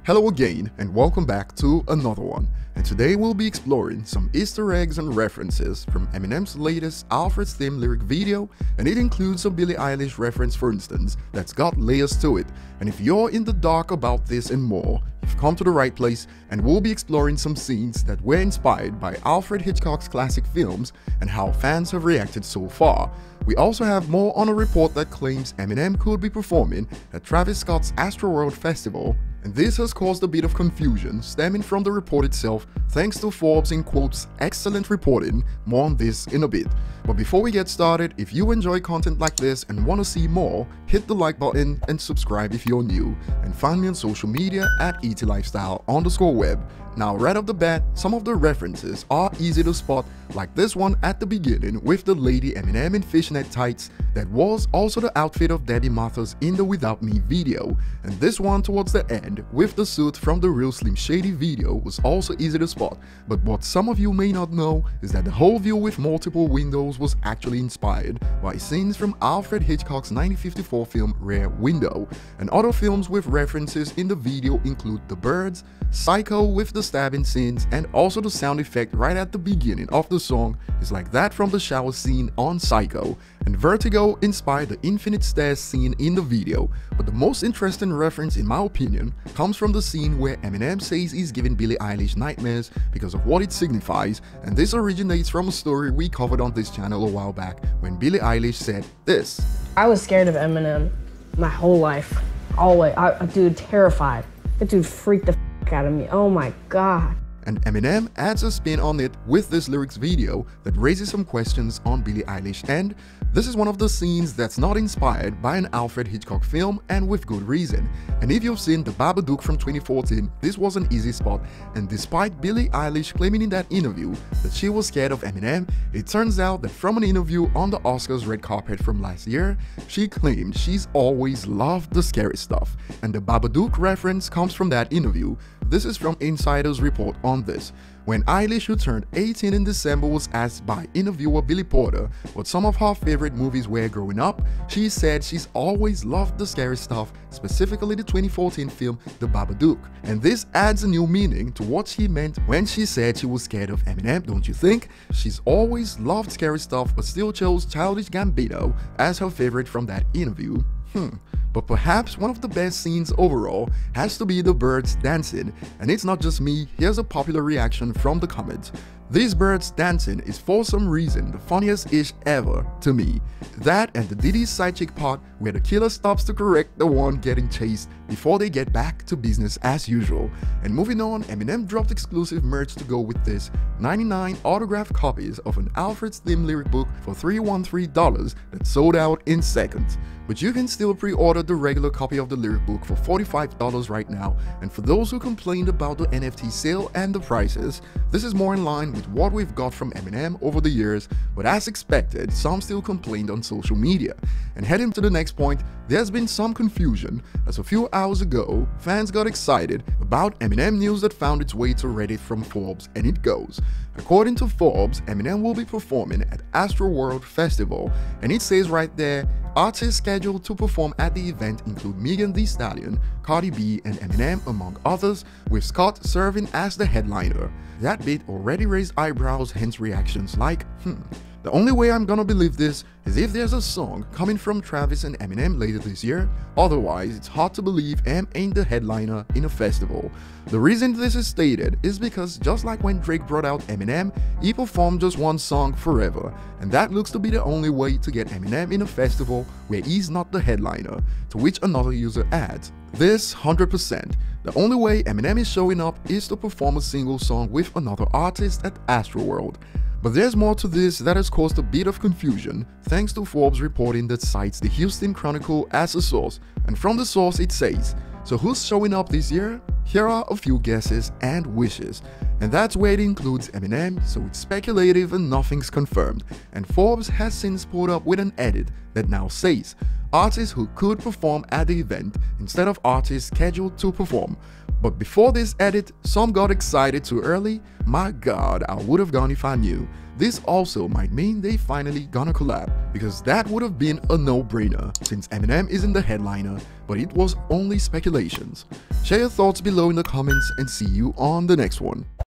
Hello again and welcome back to another one, and today we'll be exploring some Easter eggs and references from Eminem's latest Alfred's theme lyric video, and it includes a Billie Eilish reference for instance that's got layers to it. And if you're in the dark about this and more, you've come to the right place, and we'll be exploring some scenes that were inspired by Alfred Hitchcock's classic films and how fans have reacted so far. We also have more on a report that claims Eminem could be performing at Travis Scott's Astroworld festival, and this has caused a bit of confusion stemming from the report itself thanks to Forbes in quotes excellent reporting. More on this in a bit. But before we get started, if you enjoy content like this and want to see more, hit the like button and subscribe if you're new, and find me on social media at ETLifestyle_web. Now right off the bat, some of the references are easy to spot, like this one at the beginning with the lady Eminem in fishnet tights that was also the outfit of Daddy Martha's in the Without Me video, and this one towards the end with the suit from the Real Slim Shady video was also easy to spot. But what some of you may not know is that the whole view with multiple windows was actually inspired by scenes from Alfred Hitchcock's 1954 film Rear Window, and other films with references in the video include The Birds, Psycho with the stabbing scenes, and also the sound effect right at the beginning of the song is like that from the shower scene on Psycho, and Vertigo inspired the infinite stairs scene in the video. But the most interesting reference in my opinion comes from the scene where Eminem says he's giving Billie Eilish nightmares because of what it signifies, and this originates from a story we covered on this channel a while back when Billie Eilish said this. I was scared of Eminem my whole life, always. Dude, terrified. That dude freaked the f out of me. Oh my god. And Eminem adds a spin on it with this lyrics video that raises some questions on Billie Eilish, and this is one of the scenes that's not inspired by an Alfred Hitchcock film, and with good reason. And if you've seen The Babadook from 2014, this was an easy spot, and despite Billie Eilish claiming in that interview that she was scared of Eminem, it turns out that from an interview on the Oscars red carpet from last year, she claimed she's always loved the scary stuff, and the Babadook reference comes from that interview. This is from Insider's report on this. When Eilish, who turned 18 in December, was asked by interviewer Billy Porter what some of her favorite movies were growing up, she said she's always loved the scary stuff, specifically the 2014 film The Babadook. And this adds a new meaning to what she meant when she said she was scared of Eminem, don't you think? She's always loved scary stuff but still chose Childish Gambino as her favorite from that interview. But perhaps one of the best scenes overall has to be the birds dancing, and it's not just me. Here's a popular reaction from the comments. These birds dancing is for some reason the funniest ish ever to me. That and the Diddy's side chick part where the killer stops to correct the one getting chased before they get back to business as usual. And moving on, Eminem dropped exclusive merch to go with this, 99 autographed copies of an Alfred's theme lyric book for $313 that sold out in seconds. But you can still pre-order the regular copy of the lyric book for $45 right now, and for those who complained about the NFT sale and the prices, this is more in line with what we've got from Eminem over the years, but as expected, some still complained on social media. And heading to the next point, there's been some confusion, as a few hours ago, fans got excited about Eminem news that found its way to Reddit from Forbes, and it goes. According to Forbes, Eminem will be performing at Astroworld Festival, and it says right there, artists scheduled to perform at the event include Megan Thee Stallion, Cardi B, and Eminem among others, with Scott serving as the headliner. That bit already raised eyebrows, hence reactions like, The only way I'm gonna believe this is if there's a song coming from Travis and Eminem later this year, otherwise it's hard to believe Em ain't the headliner in a festival. The reason this is stated is because just like when Drake brought out Eminem, he performed just one song forever, and that looks to be the only way to get Eminem in a festival where he's not the headliner, to which another user adds, this 100%. The only way Eminem is showing up is to perform a single song with another artist at Astroworld. But there's more to this that has caused a bit of confusion thanks to Forbes reporting that cites the Houston Chronicle as a source, and from the source it says, so who's showing up this year? Here are a few guesses and wishes, and that's where it includes Eminem, so it's speculative and nothing's confirmed. And Forbes has since pulled up with an edit that now says, artists who could perform at the event instead of artists scheduled to perform. But before this edit, some got excited too early. My god, I would have gone if I knew. this also might mean they finally gonna collab, because that would have been a no-brainer since Eminem isn't the headliner, but it was only speculations. Share your thoughts below in the comments and see you on the next one.